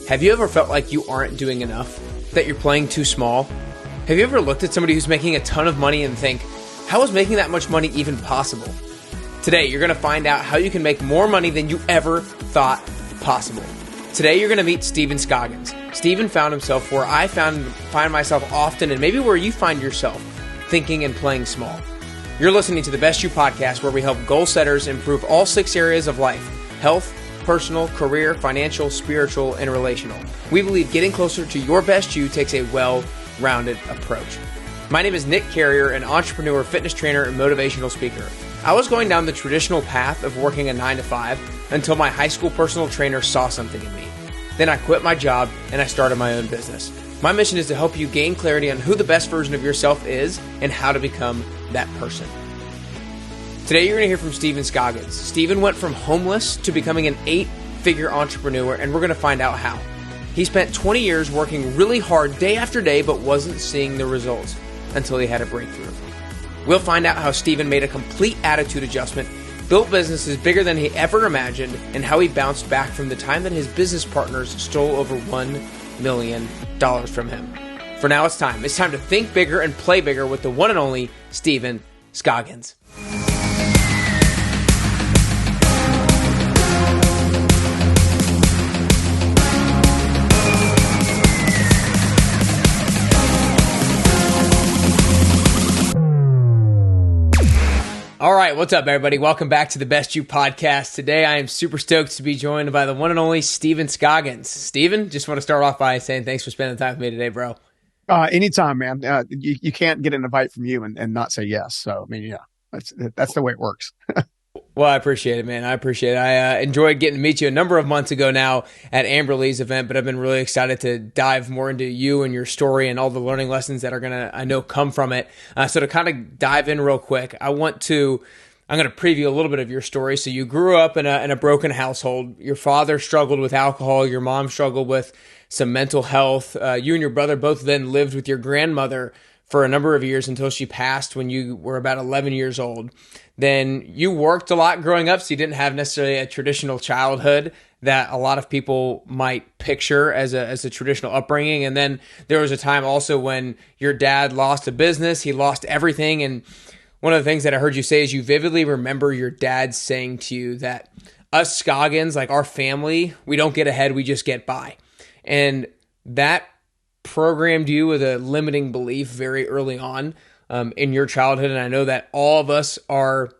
Have you ever felt like you aren't doing enough? That you're playing too small? Have you ever looked at somebody who's making a ton of money and think, how is making that much money even possible? Today, you're going to find out how you can make more money than you ever thought possible. Today, you're going to meet Stephen Scoggins. Stephen found himself where I find myself often, and maybe where you find yourself, thinking and playing small. You're listening to the Best You podcast, where we help goal setters improve all 6 areas of life: health, personal, career, financial, spiritual, and relational. We believe getting closer to your best you takes a well-rounded approach. My name is Nick Carrier, an entrepreneur, fitness trainer, and motivational speaker. I was going down the traditional path of working a 9-to-5 until my high school personal trainer saw something in me. Then I quit my job and I started my own business. My mission is to help you gain clarity on who the best version of yourself is and how to become that person. Today, you're going to hear from Stephen Scoggins. Stephen went from homeless to becoming an 8-figure entrepreneur, and we're going to find out how. He spent 20 years working really hard day after day, but wasn't seeing the results until he had a breakthrough. We'll find out how Stephen made a complete attitude adjustment, built businesses bigger than he ever imagined, and how he bounced back from the time that his business partners stole over $1 million from him. For now, it's time. It's time to think bigger and play bigger with the one and only Stephen Scoggins. All right, what's up, everybody? Welcome back to the Best You podcast. Today, I am super stoked to be joined by the one and only Stephen Scoggins. Stephen, just want to start off by saying thanks for spending time with me today, bro. Anytime, man. You can't get an invite from you and not say yes. So, I mean, yeah, that's the way it works. Well, I appreciate it, man. I appreciate it. I enjoyed getting to meet you a number of months ago now at Amber Lee's event, but I've been really excited to dive more into you and your story and all the learning lessons that are going to, I know, come from it. So to kind of dive in real quick, I'm going to preview a little bit of your story. So you grew up in a broken household. Your father struggled with alcohol. Your mom struggled with some mental health. You and your brother both then lived with your grandmother for a number of years until she passed when you were about 11 years old. Then you worked a lot growing up, so you didn't have necessarily a traditional childhood that a lot of people might picture as a traditional upbringing. And then there was a time also when your dad lost a business, he lost everything. And one of the things that I heard you say is you vividly remember your dad saying to you that us Scoggins, like our family, we don't get ahead, we just get by. And that programmed you with a limiting belief very early on in your childhood. And I know that all of us are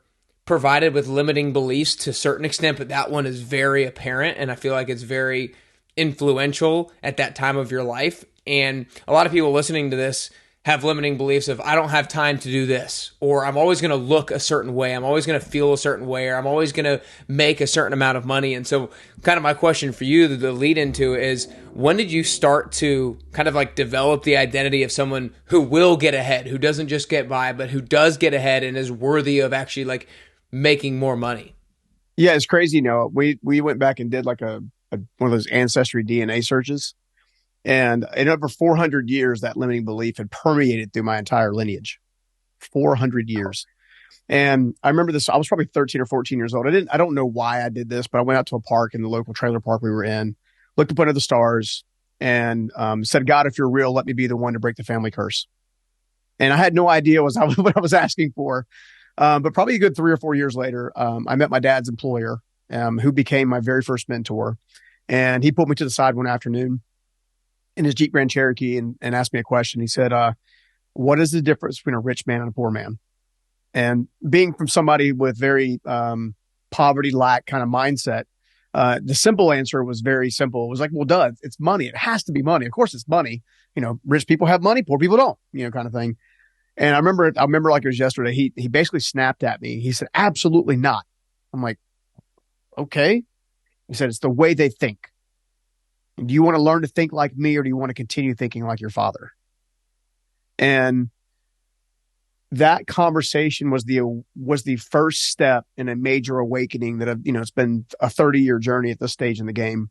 provided with limiting beliefs to a certain extent, but that one is very apparent. And I feel like it's very influential at that time of your life. And a lot of people listening to this have limiting beliefs of, I don't have time to do this, or I'm always going to look a certain way, I'm always going to feel a certain way, or I'm always going to make a certain amount of money. And so kind of my question for you, the lead into is, when did you start to kind of like develop the identity of someone who will get ahead, who doesn't just get by, but who does get ahead and is worthy of actually like making more money? Yeah, it's crazy. We went back and did like one of those ancestry DNA searches. And in over 400 years, that limiting belief had permeated through my entire lineage. 400 years. And I remember this, I was probably 13 or 14 years old. I don't know why I did this, but I went out to a park in the local trailer park we were in, looked up under the stars, and said, God, if you're real, let me be the one to break the family curse. And I had no idea what I was asking for. But probably a good 3 or 4 years later, I met my dad's employer, who became my very first mentor. And he pulled me to the side one afternoon in his Jeep Grand Cherokee and asked me a question. He said, what is the difference between a rich man and a poor man? And being from somebody with very poverty lack kind of mindset, the simple answer was very simple. It was like, well, duh, it's money. It has to be money. Of course it's money. Rich people have money, poor people don't, kind of thing. And I remember like it was yesterday, he basically snapped at me. He said, absolutely not. I'm like, okay. He said, it's the way they think. Do you want to learn to think like me, or do you want to continue thinking like your father? And that conversation was the first step in a major awakening that it's been a 30-year journey at this stage in the game.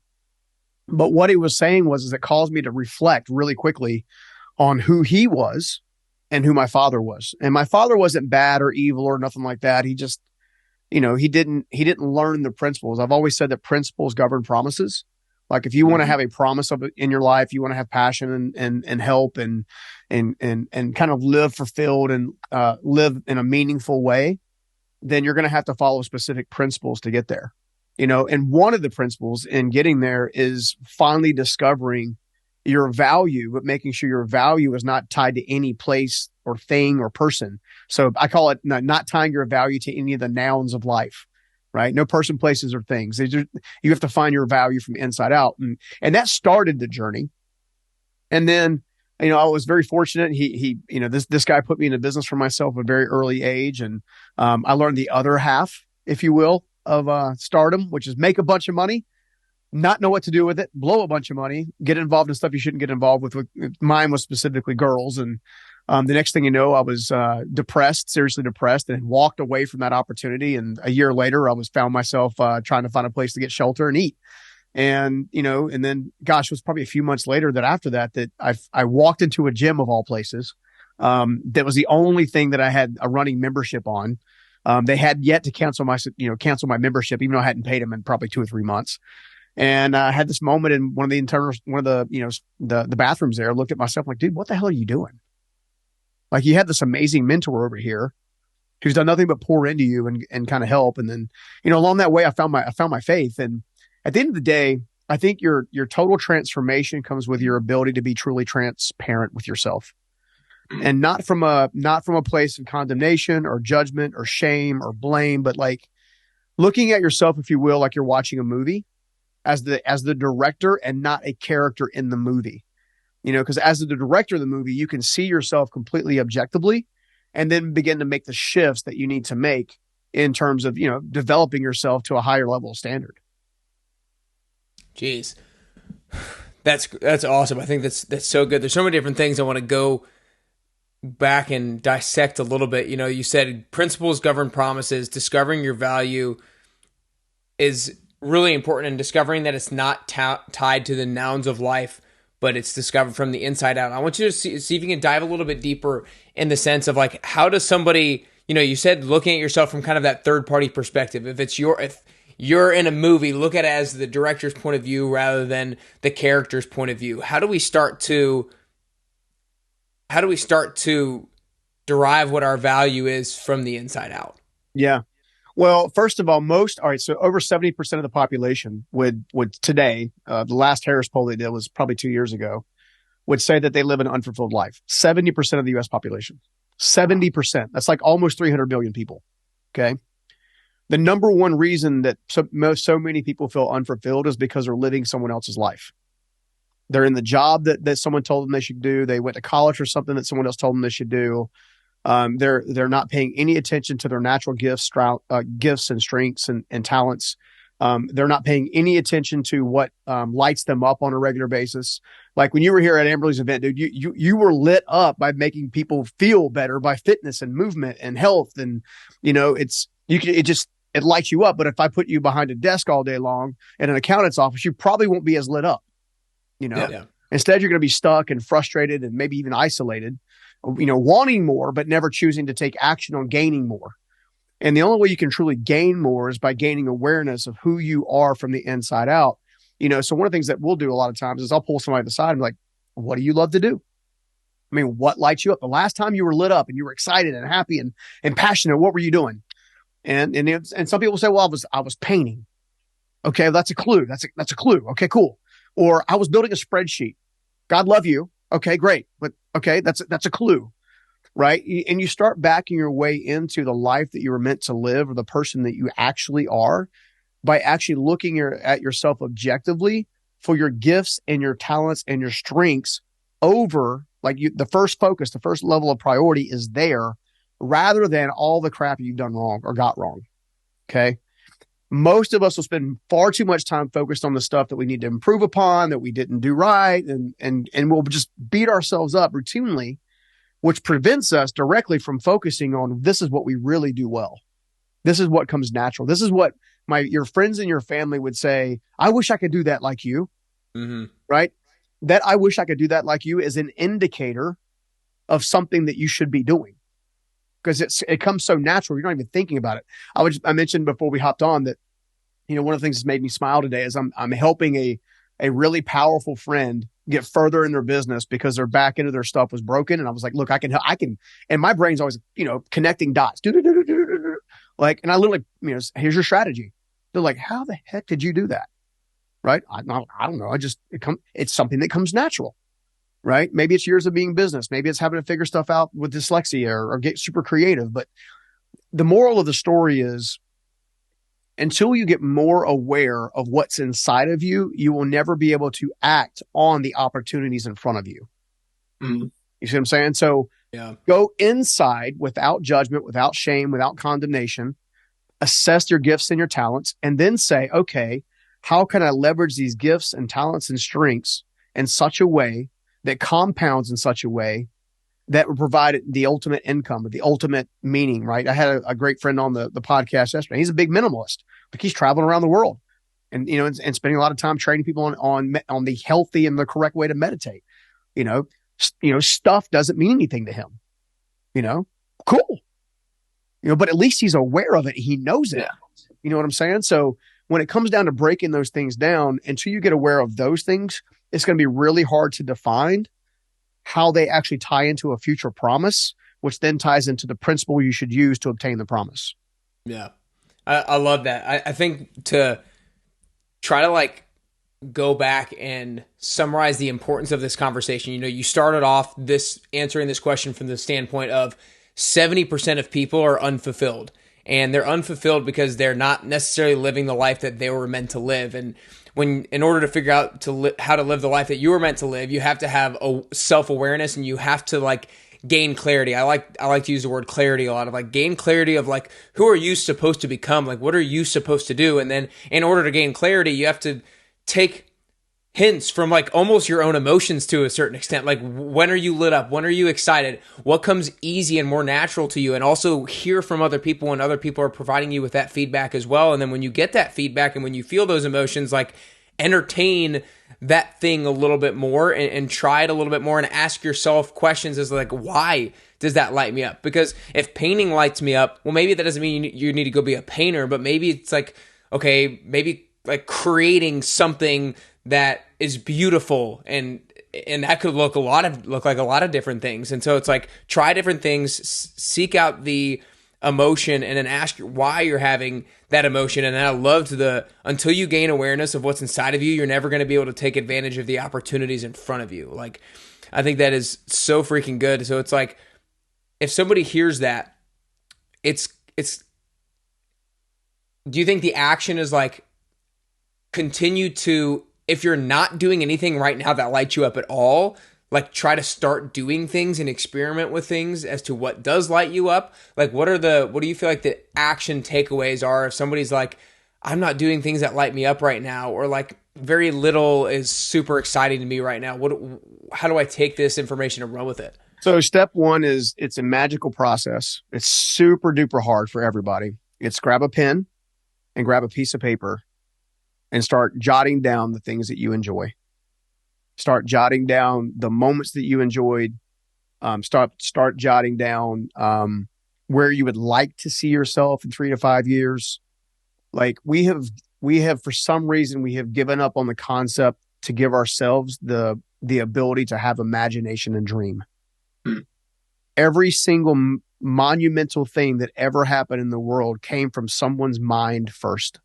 But what he was saying is it caused me to reflect really quickly on who he was and who my father was. And my father wasn't bad or evil or nothing like that. He just, he didn't learn the principles. I've always said that principles govern promises. Like if you want to Mhm. have a promise of it in your life, you want to have passion and help and kind of live fulfilled and live in a meaningful way, then you're going to have to follow specific principles to get there. And one of the principles in getting there is finally discovering your value, but making sure your value is not tied to any place or thing or person. So I call it not tying your value to any of the nouns of life, right? No person, places, or things. You have to find your value from the inside out. And that started the journey. And then, I was very fortunate. This guy put me into business for myself at a very early age. And I learned the other half, if you will, of stardom, which is make a bunch of money, not know what to do with it, blow a bunch of money, get involved in stuff you shouldn't get involved with. Mine was specifically girls. And the next thing you know, I was depressed, seriously depressed, and had walked away from that opportunity. And a year later, I was found myself trying to find a place to get shelter and eat. And then, gosh, it was probably a few months later that after that I walked into a gym of all places. That was the only thing that I had a running membership on. They had yet to cancel my membership, even though I hadn't paid them in probably 2 or 3 months. And I had this moment in one of the bathrooms there, looked at myself like, dude, what the hell are you doing? Like you had this amazing mentor over here who's done nothing but pour into you and kind of help. And then, along that way, I found my faith. And at the end of the day, I think your total transformation comes with your ability to be truly transparent with yourself, and not from a place of condemnation or judgment or shame or blame, but like looking at yourself, if you will, like you're watching a movie as the director and not a character in the movie. Because as the director of the movie, you can see yourself completely objectively, and then begin to make the shifts that you need to make in terms of developing yourself to a higher level of standard. Jeez. That's awesome. I think that's so good. There's so many different things I want to go back and dissect a little bit. You said principles govern promises. Discovering your value is really important, and discovering that it's not tied to the nouns of life, but it's discovered from the inside out. I want you to see if you can dive a little bit deeper in the sense of like, how does somebody, you said looking at yourself from kind of that third party perspective. If you're in a movie, look at it as the director's point of view rather than the character's point of view. How do we start to derive what our value is from the inside out? Yeah. Well, first of all, so over 70% of the population would today, the last Harris poll they did was probably 2 years ago, would say that they live an unfulfilled life. 70% of the US population. 70%. That's like almost 300 million people. Okay. The number one reason that so many people feel unfulfilled is because they're living someone else's life. They're in the job that someone told them they should do. They went to college for something that someone else told them they should do. They're not paying any attention to their natural gifts and strengths and talents. They're not paying any attention to what lights them up on a regular basis. Like when you were here at Amberley's event, dude, you were lit up by making people feel better by fitness and movement and health, and it lights you up. But if I put you behind a desk all day long in an accountant's office, you probably won't be as lit up. Yeah. Instead, you're going to be stuck and frustrated and maybe even isolated, wanting more, but never choosing to take action on gaining more. And the only way you can truly gain more is by gaining awareness of who you are from the inside out. So one of the things that we'll do a lot of times is I'll pull somebody to the side and be like, what do you love to do? I mean, what lights you up? The last time you were lit up and you were excited and happy and passionate, what were you doing? And some people say, well, I was painting. Okay, that's a clue. That's a clue. Okay, cool. Or I was building a spreadsheet. God love you. Okay, great. But okay, that's a clue, right? And you start backing your way into the life that you were meant to live, or the person that you actually are, by actually looking at yourself objectively for your gifts and your talents and your strengths over the first focus, the first level of priority is there, rather than all the crap you've done wrong or got wrong. Okay. Most of us will spend far too much time focused on the stuff that we need to improve upon, that we didn't do right. And we'll just beat ourselves up routinely, which prevents us directly from focusing on this is what we really do well. This is what comes natural. This is what your friends and your family would say, I wish I could do that like you. Mm-hmm. Right? That I wish I could do that like you is an indicator of something that you should be doing, because it comes so natural. You're not even thinking about it. I mentioned before we hopped on that, one of the things that's made me smile today is I'm helping a really powerful friend get further in their business because their back end of their stuff was broken. And I was like, look, I can, and my brain's always, connecting dots. Like, and I literally, here's your strategy. They're like, how the heck did you do that? Right. I don't know. It's something that comes natural, right? Maybe it's years of being business. Maybe it's having to figure stuff out with dyslexia or get super creative. But the moral of the story is, until you get more aware of what's inside of you, you will never be able to act on the opportunities in front of you. Mm-hmm. You see what I'm saying? So go inside without judgment, without shame, without condemnation, assess your gifts and your talents, and then say, okay, how can I leverage these gifts and talents and strengths in such a way that compounds in such a way that would provide the ultimate income, or the ultimate meaning, right? I had a great friend on the podcast yesterday. He's a big minimalist, but he's traveling around the world and, and spending a lot of time training people on the healthy and the correct way to meditate. Stuff doesn't mean anything to him, cool. But at least he's aware of it. He knows it. Yeah. You know what I'm saying? So when it comes down to breaking those things down, until you get aware of those things, it's going to be really hard to define how they actually tie into a future promise, which then ties into the principle you should use to obtain the promise. Yeah. I love that. I think to try to go back and summarize the importance of this conversation, you started off answering this question from the standpoint of 70% of people are unfulfilled, and they're unfulfilled because they're not necessarily living the life that they were meant to live. And in order to figure out how to live the life that you were meant to live, you have to have a self-awareness, and you have to gain clarity. I like to use the word clarity a lot, of gain clarity of who are you supposed to become? What are you supposed to do? And then in order to gain clarity, you have to take hints from almost your own emotions to a certain extent. When are you lit up? When are you excited? What comes easy and more natural to you? And also hear from other people when other people are providing you with that feedback as well. And then when you get that feedback and when you feel those emotions, entertain that thing a little bit more and try it a little bit more and ask yourself questions as why does that light me up? Because if painting lights me up, well, maybe that doesn't mean you need to go be a painter, but maybe it's okay, maybe creating something that is beautiful, and that could look like a lot of different things. And so it's try different things, seek out the emotion, and then ask why you're having that emotion. And then I loved until you gain awareness of what's inside of you, you're never going to be able to take advantage of the opportunities in front of you. I think that is so freaking good. So it's if somebody hears that, it's do you think the action is continue to, if you're not doing anything right now that lights you up at all, try to start doing things and experiment with things as to what does light you up? What do you feel the action takeaways are if somebody's I'm not doing things that light me up right now, or very little is super exciting to me right now? How do I take this information and run with it? So step one is, it's a magical process. It's super duper hard for everybody. It's grab a pen and grab a piece of paper and start jotting down the things that you enjoy. Start jotting down the moments that you enjoyed. Start jotting down where you would like to see yourself in 3 to 5 years. We have for some reason, we have given up on the concept to give ourselves the ability to have imagination and dream. Every single monumental thing that ever happened in the world came from someone's mind first.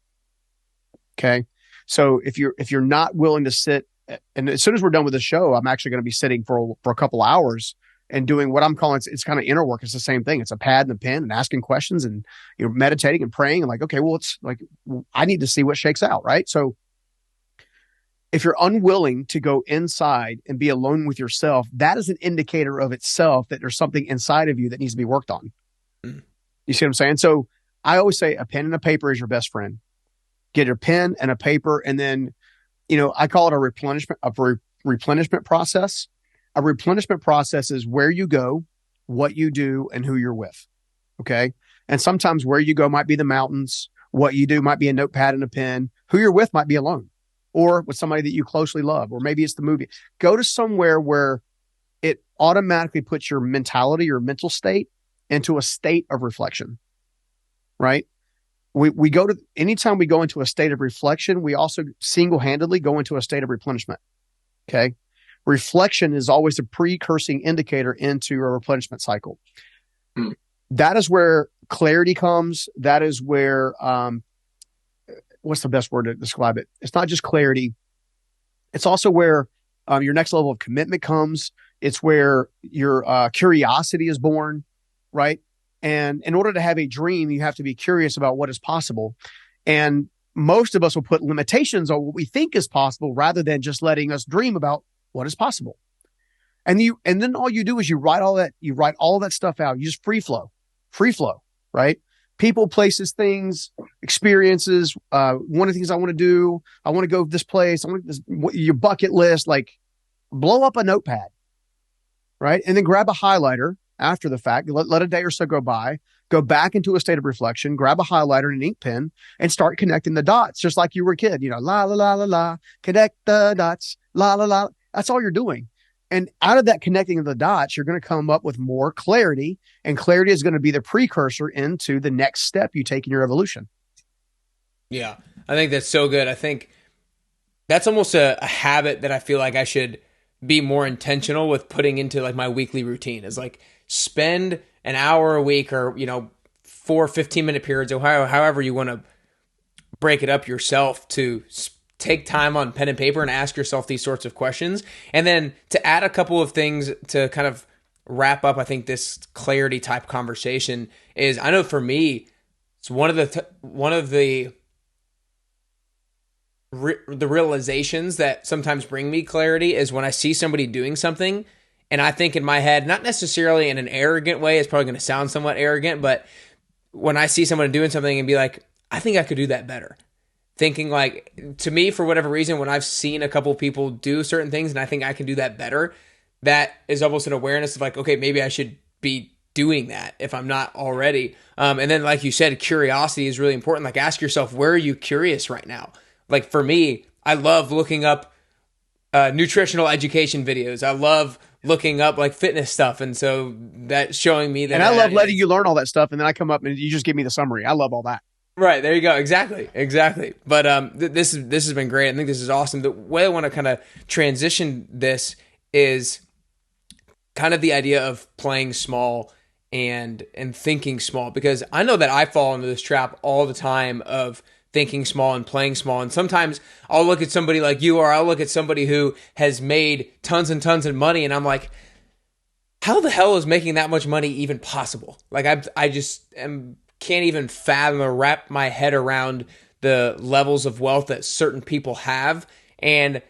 Okay. So if you're not willing to sit, and as soon as we're done with the show, I'm actually going to be sitting for a couple hours and doing what I'm calling, it's kind of inner work. It's the same thing. It's a pad and a pen and asking questions and meditating and praying and okay, well, it's I need to see what shakes out. Right. So if you're unwilling to go inside and be alone with yourself, that is an indicator of itself that there's something inside of you that needs to be worked on. Mm. You see what I'm saying? So I always say a pen and a paper is your best friend. Get your pen and a paper, and then, I call it a replenishment process. A replenishment process is where you go, what you do, and who you're with. Okay. And sometimes where you go might be the mountains. What you do might be a notepad and a pen. Who you're with might be alone, or with somebody that you closely love, or maybe it's the movie. Go to somewhere where it automatically puts your mentality or mental state into a state of reflection, right? we go to, anytime we go into a state of reflection, we also single-handedly go into a state of replenishment. Okay. Reflection is always a precursing indicator into a replenishment cycle. Hmm. That is where clarity comes. That is where, what's the best word to describe it? It's not just clarity. It's also where your next level of commitment comes. It's where your curiosity is born, right? And in order to have a dream, you have to be curious about what is possible. And most of us will put limitations on what we think is possible rather than just letting us dream about what is possible. And then all you do is you write all that stuff out. You just free flow, right? People, places, things, experiences. One of the things I want to do, I want to go to this place. I want this, your bucket list, like blow up a notepad, right? And then grab a highlighter after the fact. Let a day or so go by. Go back into a state of reflection. Grab a highlighter and an ink pen and start connecting the dots, just like you were a kid. La la la la la. Connect the dots. La la la. That's all you're doing. And out of that connecting of the dots, you're going to come up with more clarity, and clarity is going to be the precursor into the next step you take in your evolution. Yeah, I think that's so good. I think that's almost a habit that I feel like I should be more intentional with putting into like my weekly routine, is like spend an hour a week, or, 4 15-minute periods, or however you want to break it up yourself, to take time on pen and paper and ask yourself these sorts of questions. And then to add a couple of things to kind of wrap up, I think, this clarity type conversation is, I know for me, it's one of the realizations that sometimes bring me clarity is when I see somebody doing something and I think in my head, not necessarily in an arrogant way, it's probably going to sound somewhat arrogant, but when I see someone doing something and be like, I think I could do that better. Thinking like, to me, for whatever reason, when I've seen a couple people do certain things and I think I can do that better, that is almost an awareness of like, okay, maybe I should be doing that if I'm not already. And then, like you said, curiosity is really important. Like, ask yourself, where are you curious right now? Like for me, I love looking up nutritional education videos. I love looking up like fitness stuff. And so that's showing me that. And I love letting you learn all that stuff. And then I come up and you just give me the summary. I love all that. Right. There you go. Exactly. But this has been great. I think this is awesome. The way I want to kind of transition this is kind of the idea of playing small and thinking small, because I know that I fall into this trap all the time of thinking small and playing small. And sometimes I'll look at somebody like you, or I'll look at somebody who has made tons and tons of money, and I'm like, how the hell is making that much money even possible? Like I just can't even fathom or wrap my head around the levels of wealth that certain people have. And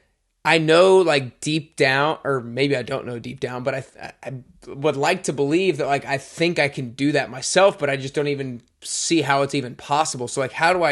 I know, like, deep down, or maybe I don't know deep down, but I would like to believe that, like, I think I can do that myself, but I just don't even see how it's even possible. So, like, how do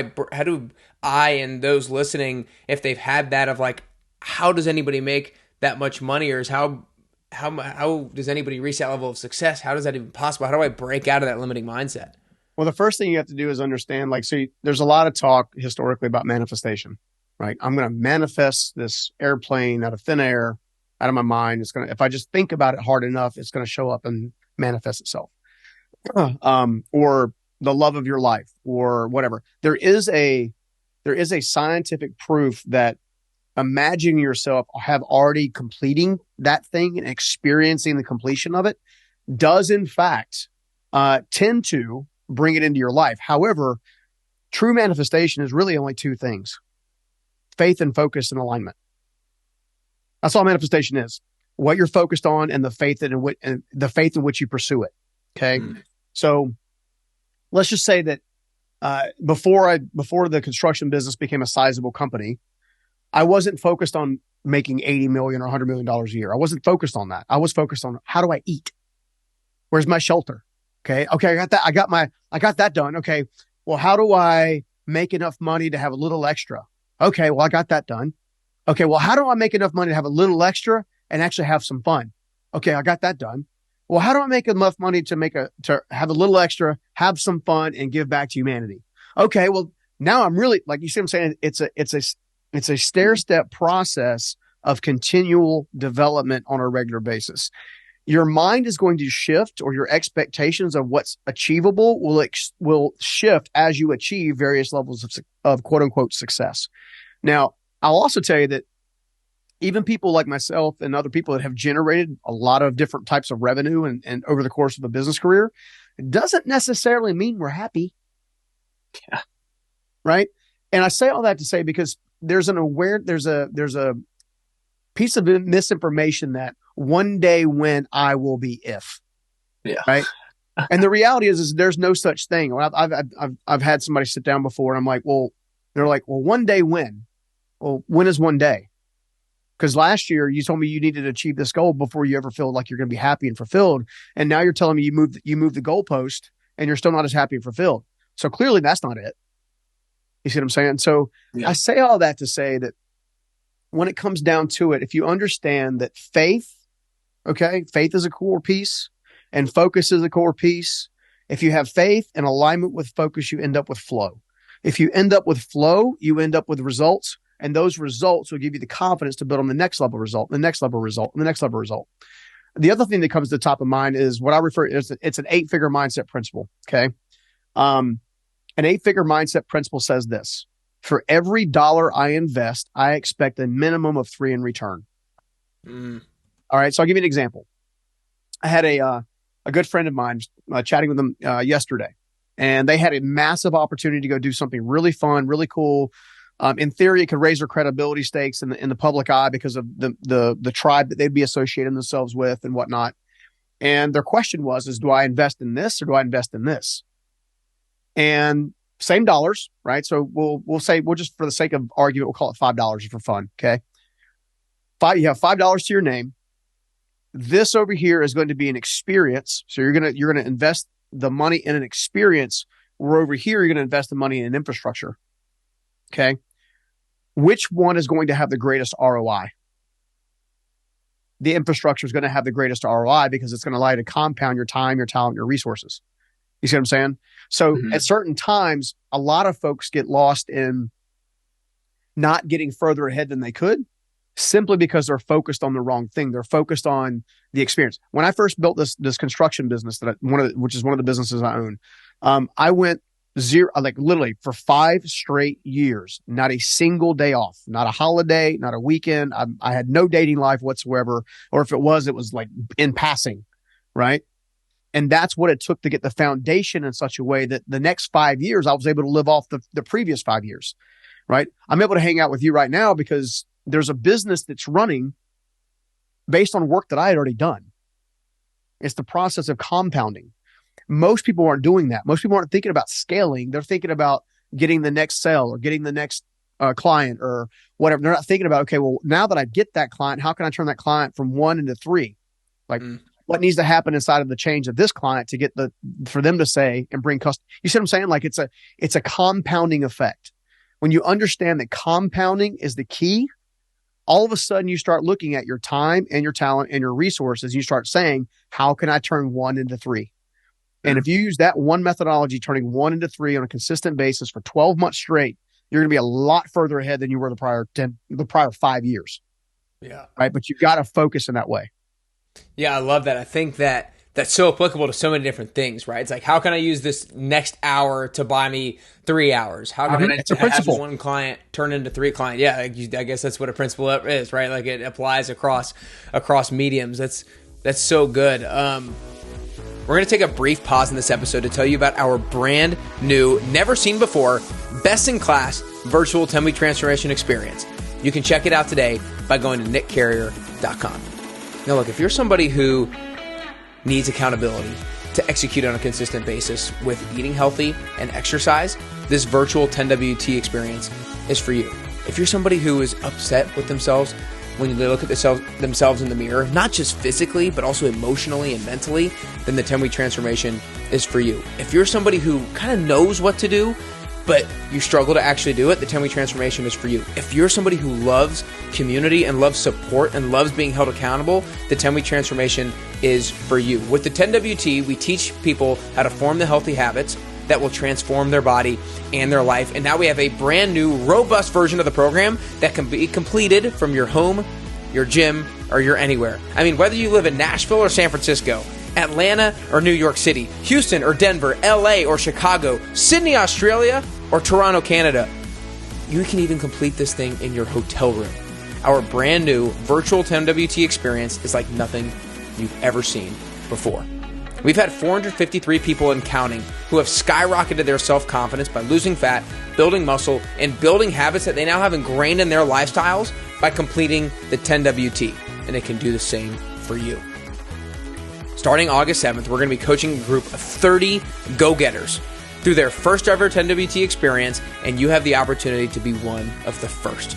I and those listening, if they've had that of like, how does anybody make that much money, or is how does anybody reach that level of success? How does that even possible? How do I break out of that limiting mindset? Well, the first thing you have to do is understand, like, so there's a lot of talk historically about manifestation, right? I'm going to manifest this airplane out of thin air, out of my mind. If I just think about it hard enough, it's going to show up and manifest itself. Or the love of your life, or whatever. There is a scientific proof that imagining yourself have already completing that thing and experiencing the completion of it does in fact tend to bring it into your life. However, true manifestation is really only two things: faith and focus and alignment. That's all manifestation is: what you're focused on and the faith in which you pursue it. Okay. So let's just say that before the construction business became a sizable company, I wasn't focused on making $80 million or $100 million a year. I wasn't focused on that. I was focused on, how do I eat? Where's my shelter? Okay. I got that. I got that done. Okay. Well, how do I make enough money to have a little extra? Okay. Well, I got that done. Okay. Well, how do I make enough money to have a little extra and actually have some fun? Okay. I got that done. Well, how do I make enough money to have a little extra, have some fun, and give back to humanity? Okay. Well, now I'm really, like, you see what I'm saying? It's a stair-step process of continual development on a regular basis. your mind is going to shift, or your expectations of what's achievable will shift as you achieve various levels of quote unquote success. Now, I'll also tell you that even people like myself and other people that have generated a lot of different types of revenue and over the course of a business career, it doesn't necessarily mean we're happy. Yeah. Right. And I say all that to say, because there's a piece of misinformation that one day when I will be if. Yeah. Right. And the reality is there's no such thing. I've had somebody sit down before and I'm like, well, they're like, well, one day when? Well, when is one day? Because last year you told me you needed to achieve this goal before you ever feel like you're going to be happy and fulfilled. And now you're telling me you moved the goalpost and you're still not as happy and fulfilled. So clearly that's not it. You see what I'm saying? So yeah. I say all that to say that when it comes down to it, if you understand that faith is a core piece and focus is a core piece. If you have faith and alignment with focus, you end up with flow. If you end up with flow, you end up with results, and those results will give you the confidence to build on the next level result, the next level result, and the next level result. The other thing that comes to the top of mind is what I refer to as it's an 8-figure mindset principle. Okay. An 8-figure mindset principle says this: for every dollar I invest, I expect a minimum of 3 in return. All right. So I'll give you an example. I had a good friend of mine chatting with them yesterday, and they had a massive opportunity to go do something really fun, really cool. In theory, it could raise their credibility stakes in the public eye because of the tribe that they'd be associating themselves with and whatnot. And their question was, do I invest in this or do I invest in this? And same dollars, right? So we'll say, just for the sake of argument, we'll call it $5 for fun. Okay. You have $5 to your name. This over here is going to be an experience. So you're going to invest the money in an experience, where over here, you're going to invest the money in an infrastructure. Okay. Which one is going to have the greatest ROI? The infrastructure is going to have the greatest ROI because it's going to allow you to compound your time, your talent, your resources. You see what I'm saying? So at certain times, a lot of folks get lost in not getting further ahead than they could, simply because they're focused on the wrong thing. They're focused on the experience. When I first built this construction business which is one of the businesses I own, I went zero, like literally for 5 straight years, not a single day off, not a holiday, not a weekend. I had no dating life whatsoever. Or if it was like in passing, right? And that's what it took to get the foundation in such a way that the next 5 years, I was able to live off the previous 5 years, right? I'm able to hang out with you right now because there's a business that's running based on work that I had already done. It's the process of compounding. Most people aren't doing that. Most people aren't thinking about scaling. They're thinking about getting the next sale or getting the next client or whatever. They're not thinking about, okay, well, now that I get that client, how can I turn that client from 1 into 3? Like, what needs to happen inside of the change of this client to get for them to say and bring custom. You see what I'm saying? Like it's a compounding effect. When you understand that compounding is the key, all of a sudden you start looking at your time and your talent and your resources. You start saying, how can I turn 1 into 3? And if you use that one methodology, turning 1 into 3 on a consistent basis for 12 months straight, you're going to be a lot further ahead than you were the prior 5 years. Yeah. Right. But you've got to focus in that way. Yeah, I love that. I think that's so applicable to so many different things, right? It's like, how can I use this next hour to buy me 3 hours? How can I have one client turn into 3 clients? Yeah, I guess that's what a principle is, right? Like it applies across mediums. That's so good. We're going to take a brief pause in this episode to tell you about our brand new, never seen before, best in class virtual 10-week transformation experience. You can check it out today by going to nickcarrier.com. Now, look, if you're somebody who needs accountability to execute on a consistent basis with eating healthy and exercise, this virtual 10WT experience is for you. If you're somebody who is upset with themselves when they look at themselves in the mirror, not just physically, but also emotionally and mentally, then the 10-week transformation is for you. If you're somebody who kind of knows what to do, but you struggle to actually do it, the 10-week transformation is for you. If you're somebody who loves community and loves support and loves being held accountable, the 10-week transformation is for you. With the 10WT, we teach people how to form the healthy habits that will transform their body and their life. And now we have a brand new, robust version of the program that can be completed from your home your gym, or you're anywhere. I mean, whether you live in Nashville or San Francisco, Atlanta or New York City, Houston or Denver, LA or Chicago, Sydney, Australia, or Toronto, Canada, you can even complete this thing in your hotel room. Our brand new virtual 10WT experience is like nothing you've ever seen before. We've had 453 people and counting who have skyrocketed their self-confidence by losing fat, building muscle, and building habits that they now have ingrained in their lifestyles by completing the 10WT. And it can do the same for you. Starting August 7th, we're going to be coaching a group of 30 go-getters through their first ever 10WT experience, and you have the opportunity to be one of the first.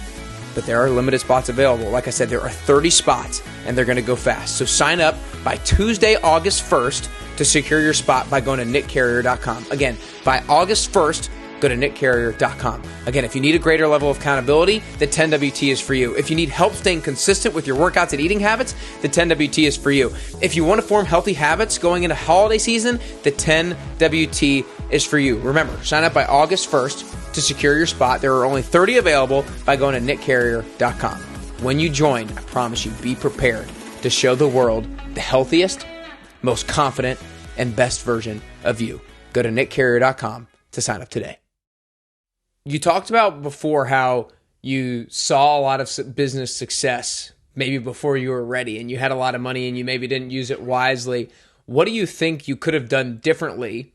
But there are limited spots available. Like I said, there are 30 spots, and they're going to go fast. So sign up by Tuesday, August 1st to secure your spot by going to nickcarrier.com. Again, by August 1st, go to nickcarrier.com. Again, if you need a greater level of accountability, the 10WT is for you. If you need help staying consistent with your workouts and eating habits, the 10WT is for you. If you want to form healthy habits going into holiday season, the 10WT is for you. Remember, sign up by August 1st to secure your spot. There are only 30 available by going to nickcarrier.com. When you join, I promise you, be prepared to show the world the healthiest, most confident, and best version of you. Go to nickcarrier.com to sign up today. You talked about before how you saw a lot of business success maybe before you were ready and you had a lot of money and you maybe didn't use it wisely. What do you think you could have done differently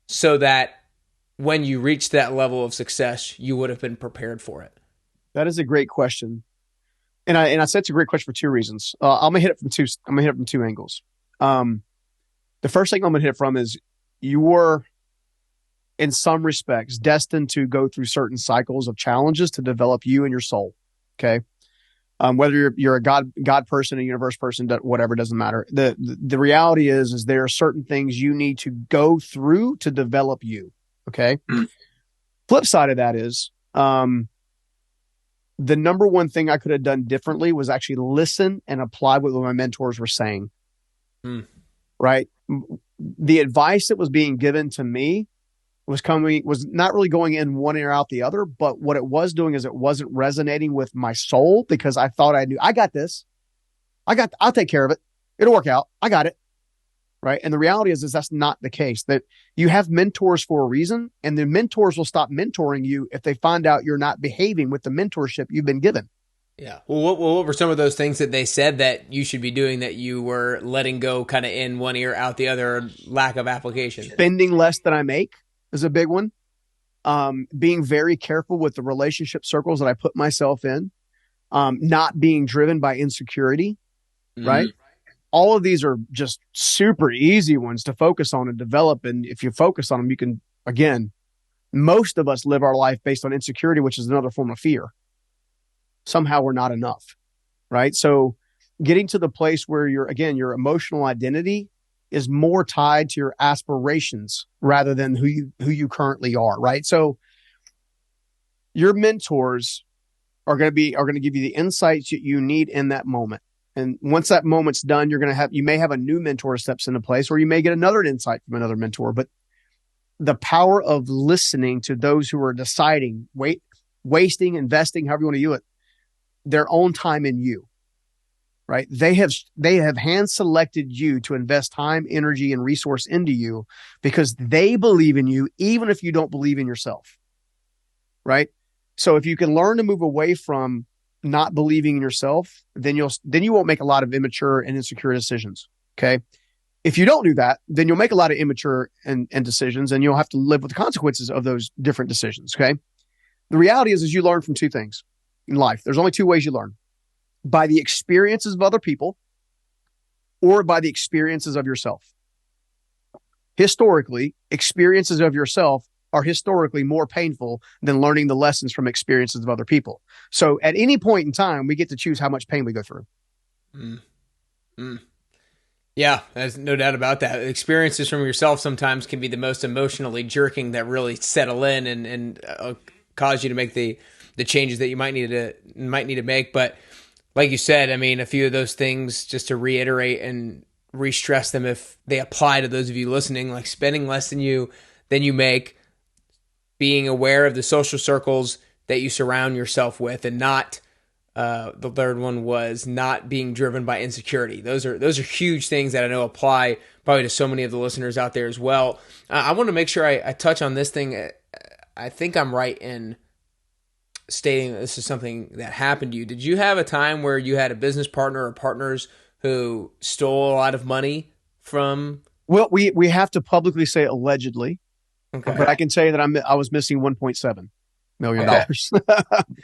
so that when you reached that level of success, you would have been prepared for it? That is a great question. And I said it's a great question for two reasons. I'm gonna hit it from two angles. The first thing I'm gonna hit from is you were, in some respects, destined to go through certain cycles of challenges to develop you and your soul. Okay. Whether you're a God person, a universe person, whatever, doesn't matter. The reality is there are certain things you need to go through to develop you. Okay. Flip side of that is, the number one thing I could have done differently was actually listen and apply what my mentors were saying. Right. The advice that was being given to me was not really going in one ear out the other, but what it was doing is it wasn't resonating with my soul because I thought I knew, I got this. I'll take care of it. It'll work out. I got it. Right. And the reality is that's not the case. That you have mentors for a reason, and the mentors will stop mentoring you if they find out you're not behaving with the mentorship you've been given. Yeah. Well, what were some of those things that they said that you should be doing that you were letting go kind of in one ear out the other, lack of application? Spending less than I make is a big one. Being very careful with the relationship circles that I put myself in. Not being driven by insecurity. Right. All of these are just super easy ones to focus on and develop. And if you focus on them, you can, again, most of us live our life based on insecurity, which is another form of fear. Somehow we're not enough. Right. So getting to the place where your emotional identity is more tied to your aspirations rather than who you currently are. Right. So your mentors are going to give you the insights that you need in that moment. And once that moment's done, you may have a new mentor steps into place, or you may get another insight from another mentor. But the power of listening to those who are deciding, wasting, investing, however you want to do it, their own time in you, right? They have hand selected you to invest time, energy, and resource into you because they believe in you, even if you don't believe in yourself, right? So if you can learn to move away from not believing in yourself, then you won't make a lot of immature and insecure decisions. Okay. If you don't do that, then you'll make a lot of immature and decisions, and you'll have to live with the consequences of those different decisions. Okay. The reality is you learn from two things in life. There's only two ways you learn: by the experiences of other people or by the experiences of yourself. Historically, experiences of yourself are historically more painful than learning the lessons from experiences of other people. So at any point in time, we get to choose how much pain we go through. Yeah, there's no doubt about that. Experiences from yourself sometimes can be the most emotionally jerking that really settle in and cause you to make the changes that you might need to make. But like you said, I mean, a few of those things, just to reiterate and re-stress them if they apply to those of you listening, like spending less than you make, being aware of the social circles that you surround yourself with, and not The third one was not being driven by insecurity. Those are huge things that I know apply probably to so many of the listeners out there as well. I want to make sure I touch on this thing. I think I'm right in stating that this is something that happened to you. Did you have a time where you had a business partner or partners who stole a lot of money from? Well, we have to publicly say allegedly, Okay. but I can tell you that I was missing $1.7 million Okay.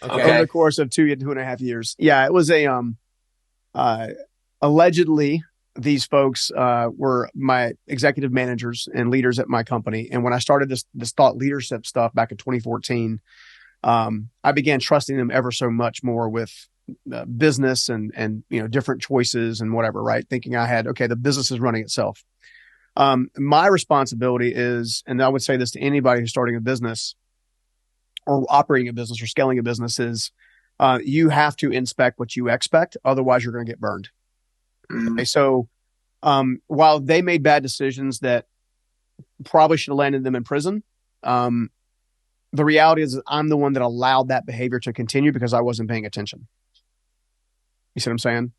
over the course of 2.5 years. Yeah, it was allegedly these folks were my executive managers and leaders at my company. And when I started this thought leadership stuff back in 2014, I began trusting them ever so much more with business and different choices and whatever, right? Thinking the business is running itself. My responsibility is, and I would say this to anybody who's starting a business or operating a business or scaling a business, is you have to inspect what you expect. Otherwise, you're going to get burned. Okay, so while they made bad decisions that probably should have landed them in prison, the reality is that I'm the one that allowed that behavior to continue because I wasn't paying attention. You see what I'm saying?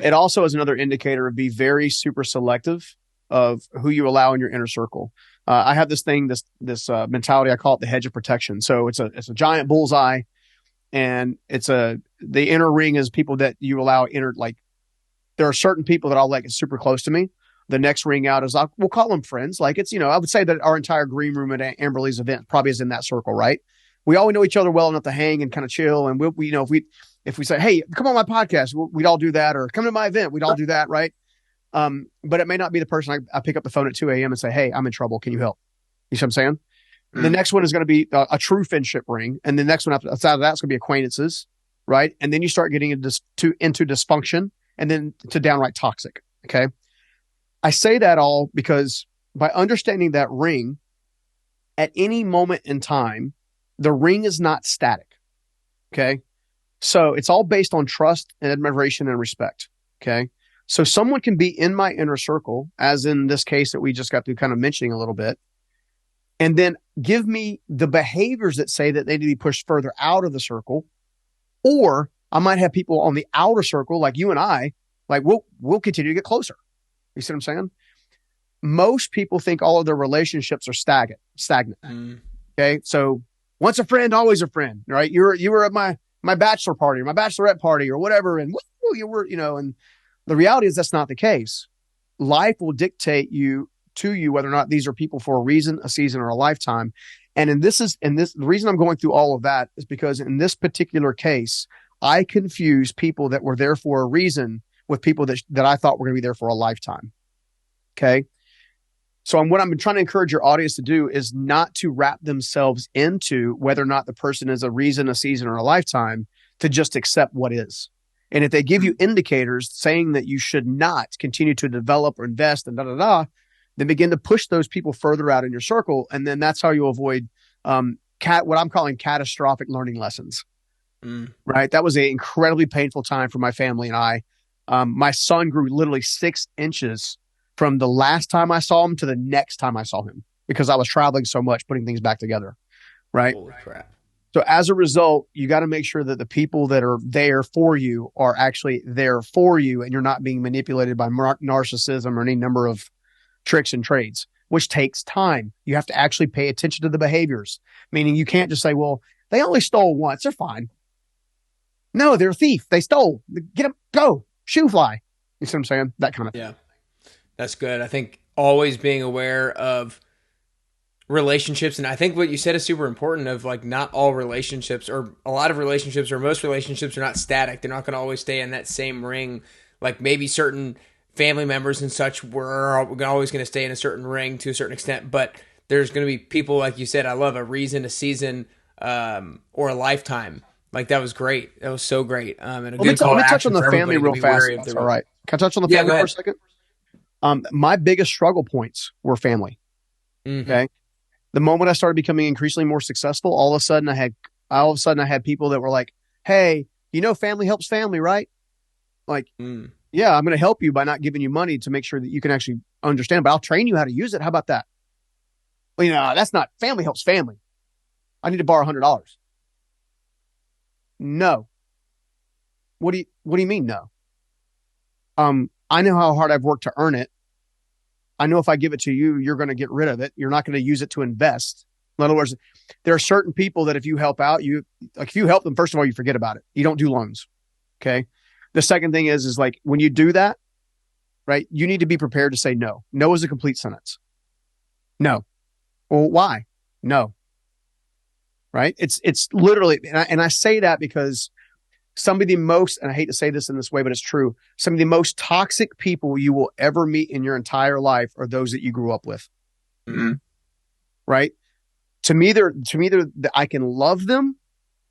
It also is another indicator of be very super selective of who you allow in your inner circle. I have this mentality. I call it the hedge of protection. So it's a giant bullseye, and the inner ring is people that you allow there are certain people that I'll let get super close to me. The next ring out is we'll call them friends. Like I would say that our entire green room at Amberley's event probably is in that circle, right? We all know each other well enough to hang and kind of chill. And if we say, hey, come on my podcast, we'd all do that, or come to my event, we'd all do that, right? But it may not be the person I pick up the phone at 2 a.m. and say, hey, I'm in trouble. Can you help? You see what I'm saying? The next one is going to be a true friendship ring. And the next one outside of that is going to be acquaintances, right? And then you start getting into dysfunction and then to downright toxic. Okay. I say that all because by understanding that ring, at any moment in time, the ring is not static. Okay. So it's all based on trust and admiration and respect. Okay. So someone can be in my inner circle, as in this case that we just got through kind of mentioning a little bit, and then give me the behaviors that say that they need to be pushed further out of the circle. Or I might have people on the outer circle, like you and I, like we'll continue to get closer. You see what I'm saying? Most people think all of their relationships are stagnant. Okay. So once a friend, always a friend, right? You were at my bachelor party or my bachelorette party or whatever. And you were, and the reality is that's not the case. Life will dictate to you whether or not these are people for a reason, a season, or a lifetime. And the reason I'm going through all of that is because in this particular case, I confuse people that were there for a reason with people that I thought were going to be there for a lifetime. Okay. So what I'm trying to encourage your audience to do is not to wrap themselves into whether or not the person is a reason, a season, or a lifetime, to just accept what is. And if they give you indicators saying that you should not continue to develop or invest and then begin to push those people further out in your circle. And then that's how you avoid what I'm calling catastrophic learning lessons. Right. That was an incredibly painful time for my family and I. My son grew literally 6 inches from the last time I saw him to the next time I saw him because I was traveling so much, putting things back together. Right. Holy crap. So as a result, you got to make sure that the people that are there for you are actually there for you, and you're not being manipulated by narcissism or any number of tricks and trades, which takes time. You have to actually pay attention to the behaviors, meaning you can't just say, well, they only stole once. They're fine. No, they're a thief. They stole. Get them. Go. Shoe fly. You see what I'm saying? That kind of thing. Yeah. That's good. I think always being aware of relationships, and I think what you said is super important, of like not all relationships, or a lot of relationships, or most relationships, are not static. They're not going to always stay in that same ring. Like maybe certain family members and such were always going to stay in a certain ring to a certain extent, but there's going to be people, like you said, I love a reason, a season, or a lifetime. Like that was great. That was so great. And let me touch on the family real fast. All right. Can I touch on the family for a second? My biggest struggle points were family. Okay. The moment I started becoming increasingly more successful, all of a sudden I had people that were like, hey, family helps family, right? Like, yeah, I'm going to help you by not giving you money to make sure that you can actually understand, but I'll train you how to use it. How about that? Well, that's not family helps family. I need to borrow $100. No. what do you mean no? I know how hard I've worked to earn it. I know if I give it to you, you're going to get rid of it. You're not going to use it to invest. In other words, there are certain people that if you help out, if you help them, first of all, you forget about it. You don't do loans. Okay. The second thing is like when you do that, right, you need to be prepared to say no. No is a complete sentence. No. Well, why? No. Right. It's literally, and I say that because some of the most, and I hate to say this in this way, but it's true. Some of the most toxic people you will ever meet in your entire life are those that you grew up with. Mm-hmm. Right. I can love them,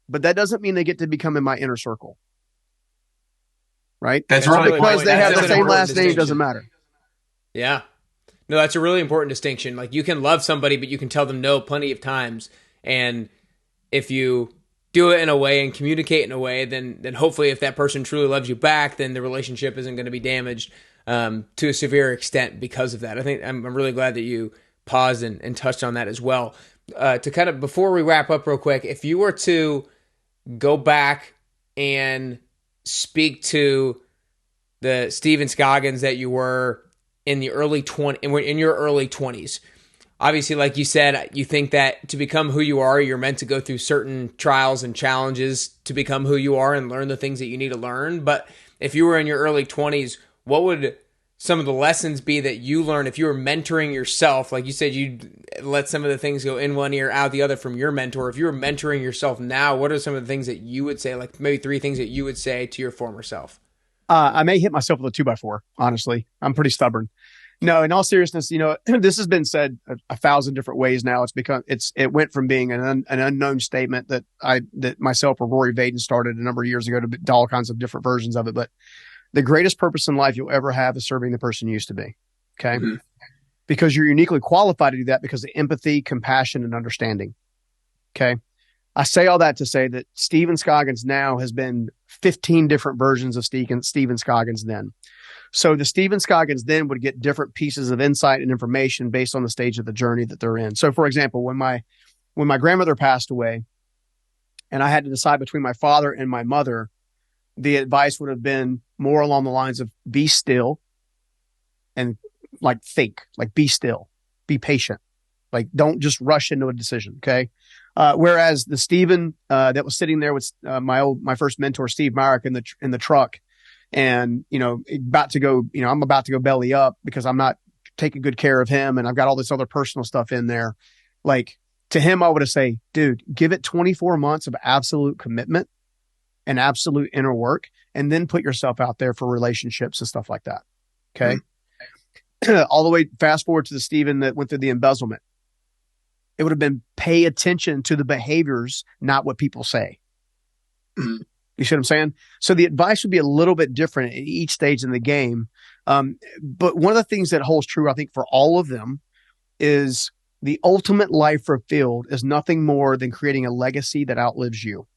but that doesn't mean they get to become in my inner circle. Right. That's Not really because they have the same last name doesn't distinction. matter. Yeah. No, that's a really important distinction. Like you can love somebody, but you can tell them no plenty of times. And if you do it in a way and communicate in a way, then hopefully if that person truly loves you back, then the relationship isn't going to be damaged to a severe extent because of that. I think I'm really glad that you paused and touched on that as well. To kind of, before we wrap up real quick, if you were to go back and speak to the Stephen Scoggins that you were in your early 20s, obviously, like you said, you think that to become who you are, you're meant to go through certain trials and challenges to become who you are and learn the things that you need to learn. But if you were in your early 20s, what would some of the lessons be that you learned if you were mentoring yourself? Like you said, you'd let some of the things go in one ear, out the other from your mentor. If you were mentoring yourself now, what are some of the things that you would say, like maybe 3 things that you would say to your former self? I may hit myself with a 2x4. Honestly, I'm pretty stubborn. No, in all seriousness, this has been said a thousand different ways now. It went from being an unknown statement that myself or Rory Vaden started a number of years ago to all kinds of different versions of it. But the greatest purpose in life you'll ever have is serving the person you used to be. Okay. Mm-hmm. Because you're uniquely qualified to do that because of empathy, compassion, and understanding. Okay. I say all that to say that Stephen Scoggins now has been 15 different versions of Stephen Scoggins then. So the Stephen Scoggins then would get different pieces of insight and information based on the stage of the journey that they're in. So for example, when my grandmother passed away and I had to decide between my father and my mother, the advice would have been more along the lines of be still and like think, like be still, be patient. Like don't just rush into a decision. Okay. Whereas the Stephen that was sitting there with my first mentor, Steve Myrick, in the truck, and I'm about to go belly up because I'm not taking good care of him, and I've got all this other personal stuff in there. Like to him, I would have say, dude, give it 24 months of absolute commitment and absolute inner work, and then put yourself out there for relationships and stuff like that. Okay. Mm-hmm. All the way fast forward to the Stephen that went through the embezzlement. It would have been pay attention to the behaviors, not what people say. Mm-hmm. You see what I'm saying? So the advice would be a little bit different at each stage in the game. But one of the things that holds true, I think, for all of them is the ultimate life fulfilled is nothing more than creating a legacy that outlives you.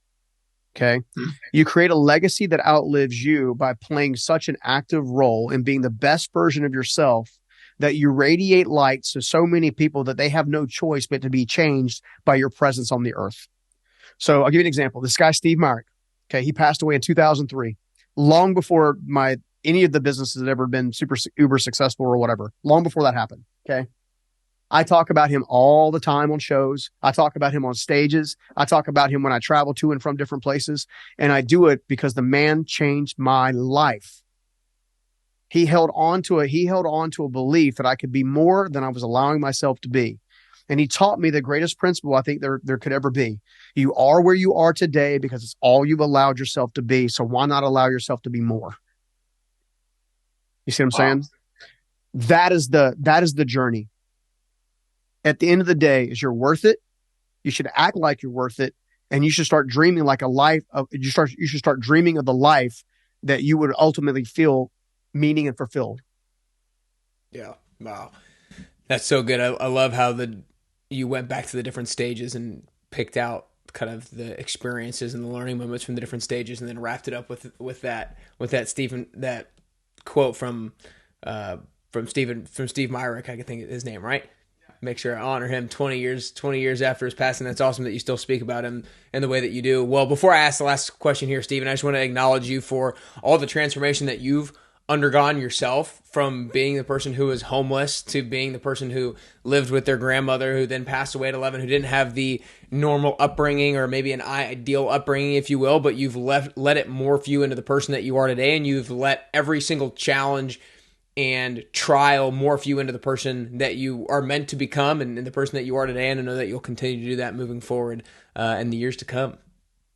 Okay. Mm-hmm. You create a legacy that outlives you by playing such an active role in being the best version of yourself that you radiate light to so many people that they have no choice but to be changed by your presence on the earth. So I'll give you an example. This guy, Steve Myrick, okay, he passed away in 2003, long before any of the businesses had ever been super uber successful or whatever, long before that happened. Okay. I talk about him all the time on shows. I talk about him on stages. I talk about him when I travel to and from different places. And I do it because the man changed my life. He held on to a belief that I could be more than I was allowing myself to be. And he taught me the greatest principle I think there could ever be. You are where you are today because it's all you've allowed yourself to be. So why not allow yourself to be more? You see what I'm saying? That is the journey. At the end of the day, is you're worth it. You should act like you're worth it. And you should start dreaming you should start dreaming of the life that you would ultimately feel meaning and fulfilled. Yeah. Wow. That's so good. I love how you went back to the different stages and picked out kind of the experiences and the learning moments from the different stages, and then wrapped it up with that Stephen, that quote from Steve Myrick, I think his name, right? make sure I honor him 20 years after his passing. That's awesome that you still speak about him in the way that you do. Well, before I ask the last question here, Stephen, I just want to acknowledge you for all the transformation that you've undergone yourself, from being the person who was homeless to being the person who lived with their grandmother who then passed away at 11, who didn't have the normal upbringing or maybe an ideal upbringing, if you will, but you've let it morph you into the person that you are today, and you've let every single challenge and trial morph you into the person that you are meant to become, and the person that you are today. And I know that you'll continue to do that moving forward in the years to come.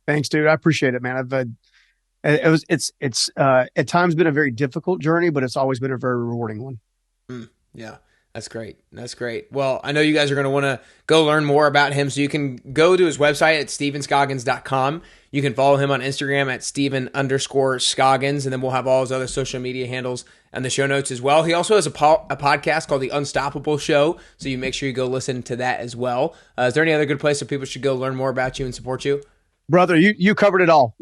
Thanks, dude. I appreciate it, man. It's at times been a very difficult journey, but it's always been a very rewarding one. Yeah, that's great. That's great. Well, I know you guys are going to want to go learn more about him, so you can go to his website at stephenscoggins.com. You can follow him on Instagram at Stephen_Scoggins, and then we'll have all his other social media handles and the show notes as well. He also has a podcast called The Unstoppable Show, so you make sure you go listen to that as well. Is there any other good place that people should go learn more about you and support you? Brother, you covered it all.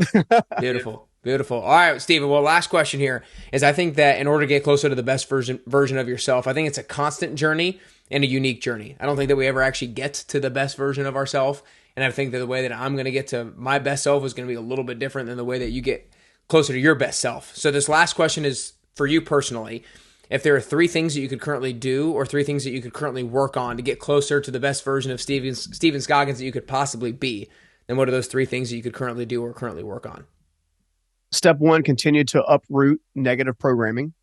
Beautiful. Beautiful. All right, Stephen. Well, last question here is, I think that in order to get closer to the best version of yourself, I think it's a constant journey and a unique journey. I don't think that we ever actually get to the best version of ourselves. And I think that the way that I'm going to get to my best self is going to be a little bit different than the way that you get closer to your best self. So this last question is for you personally. If there are 3 things that you could currently do, or 3 things that you could currently work on to get closer to the best version of Stephen Scoggins that you could possibly be, then what are those 3 things that you could currently do or currently work on? Step 1, continue to uproot negative programming.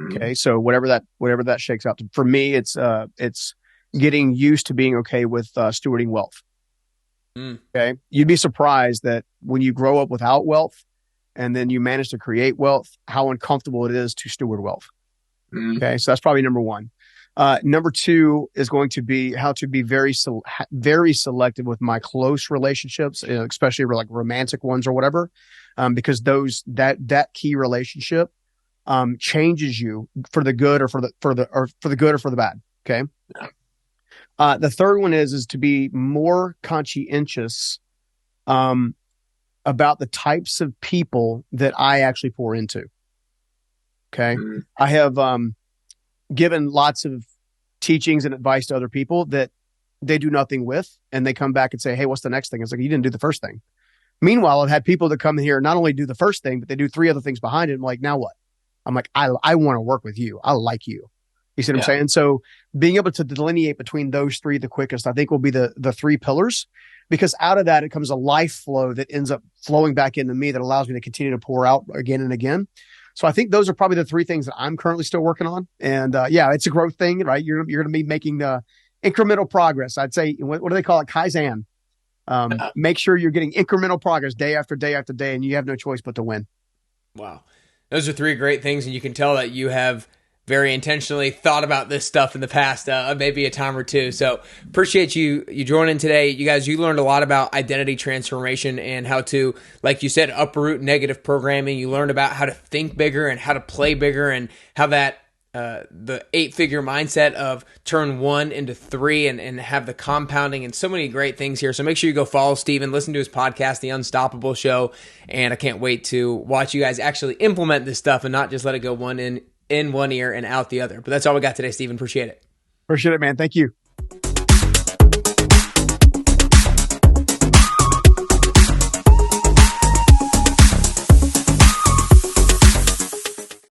Okay. So whatever that shakes out to. For me, it's getting used to being okay with stewarding wealth. Okay. You'd be surprised that when you grow up without wealth and then you manage to create wealth, how uncomfortable it is to steward wealth. Okay. So that's probably number 1. Number 2 is going to be how to be very selective with my close relationships, especially like romantic ones or whatever, because that key relationship changes you for the good or for the good or for the bad. Okay. The third one is to be more conscientious about the types of people that I actually pour into. Okay. I have given lots of teachings and advice to other people that they do nothing with, and they come back and say, "Hey, what's the next thing?" It's like, you didn't do the first thing. Meanwhile, I've had people that come in here not only do the first thing, but they do 3 other things behind it. I'm like, now what? I'm like, I want to work with you. I like you. You see what I'm saying? So being able to delineate between those 3 the quickest, I think, will be the 3 pillars, because out of that, it comes a life flow that ends up flowing back into me that allows me to continue to pour out again and again. So I think those are probably the 3 things that I'm currently still working on. And it's a growth thing, right? You're going to be making incremental progress. I'd say, what do they call it? Kaizen. Make sure you're getting incremental progress day after day after day, and you have no choice but to win. Wow. Those are 3 great things. And you can tell that you have very intentionally thought about this stuff in the past, maybe a time or 2. So appreciate you joining today. You guys, you learned a lot about identity transformation and how to, like you said, uproot negative programming. You learned about how to think bigger and how to play bigger, and how that the 8-figure mindset of turn 1 into 3 and have the compounding, and so many great things here. So make sure you go follow Stephen, listen to his podcast, The Unstoppable Show. And I can't wait to watch you guys actually implement this stuff and not just let it go in one ear and out the other. But that's all we got today, Stephen. Appreciate it. Appreciate it, man. Thank you.